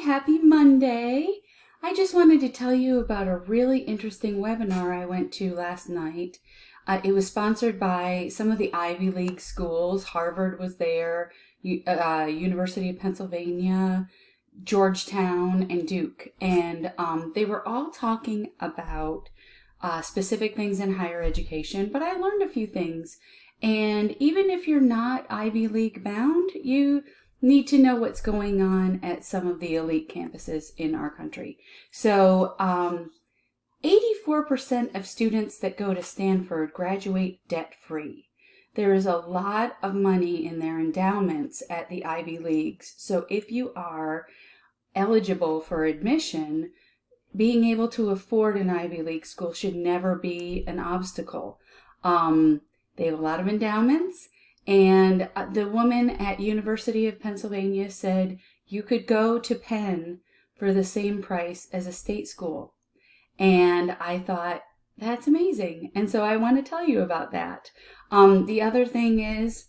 happy Monday. I just wanted to tell you about a really interesting webinar I went to last night. It was sponsored by some of the Ivy League schools. Harvard was there, University of Pennsylvania, Georgetown, and Duke. And they were all talking about specific things in higher education, but I learned a few things. And even if you're not Ivy League bound, you need to know what's going on at some of the elite campuses in our country. So 84% of students that go to Stanford graduate debt-free. There is a lot of money in their endowments at the Ivy Leagues. So if you are eligible for admission, being able to afford an Ivy League school should never be an obstacle. They have a lot of endowments. And the woman at University of Pennsylvania said you could go to Penn for the same price as a state school. And I thought, that's amazing. And so I want to tell you about that. The other thing is,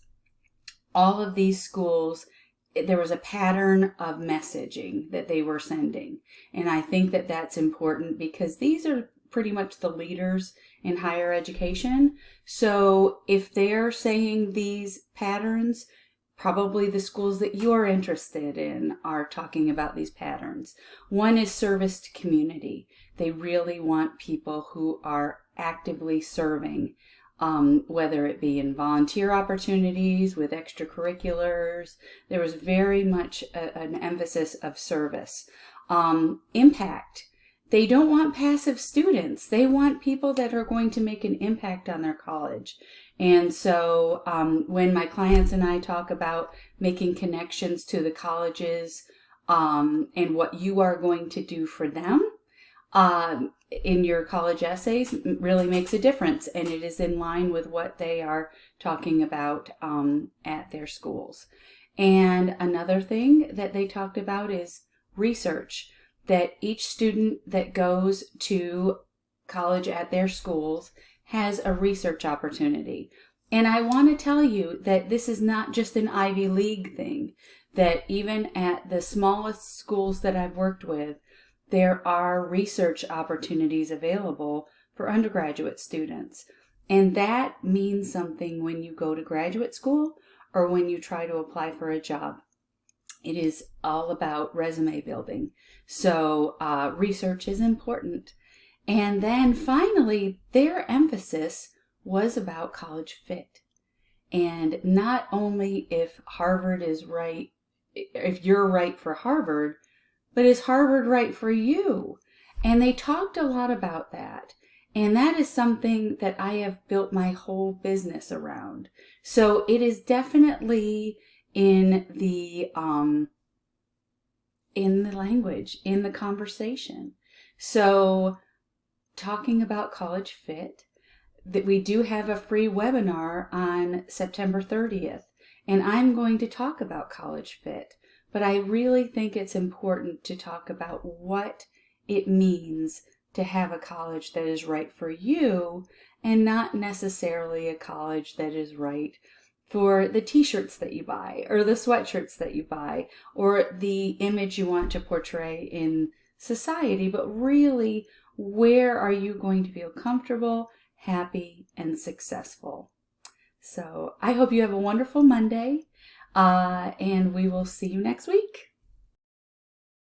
all of these schools, there was a pattern of messaging that they were sending. And I think that that's important because these are pretty much the leaders in higher education. So if they're saying these patterns, probably the schools that you're interested in are talking about these patterns. One is service to community. They really want people who are actively serving, whether it be in volunteer opportunities, with extracurriculars. There was very much an emphasis of service. Impact. They don't want passive students. They want people that are going to make an impact on their college. And so when my clients and I talk about making connections to the colleges and what you are going to do for them in your college essays, really makes a difference. And it is in line with what they are talking about at their schools. And another thing that they talked about is research. That each student that goes to college at their schools has a research opportunity. And I want to tell you that this is not just an Ivy League thing, that even at the smallest schools that I've worked with, there are research opportunities available for undergraduate students. And that means something when you go to graduate school or when you try to apply for a job. It is all about resume building. So research is important. And then finally, their emphasis was about college fit. And not only if Harvard is right, if you're right for Harvard, but is Harvard right for you? And they talked a lot about that. And that is something that I have built my whole business around. So it is definitely in the language, in the conversation. So talking about college fit, that we do have a free webinar on September 30th, and I'm going to talk about college fit, but I really think it's important to talk about what it means to have a college that is right for you and not necessarily a college that is right for the t-shirts that you buy or the sweatshirts that you buy or the image you want to portray in society, but really, where are you going to feel comfortable, happy, and successful? So I hope you have a wonderful Monday, and we will see you next week.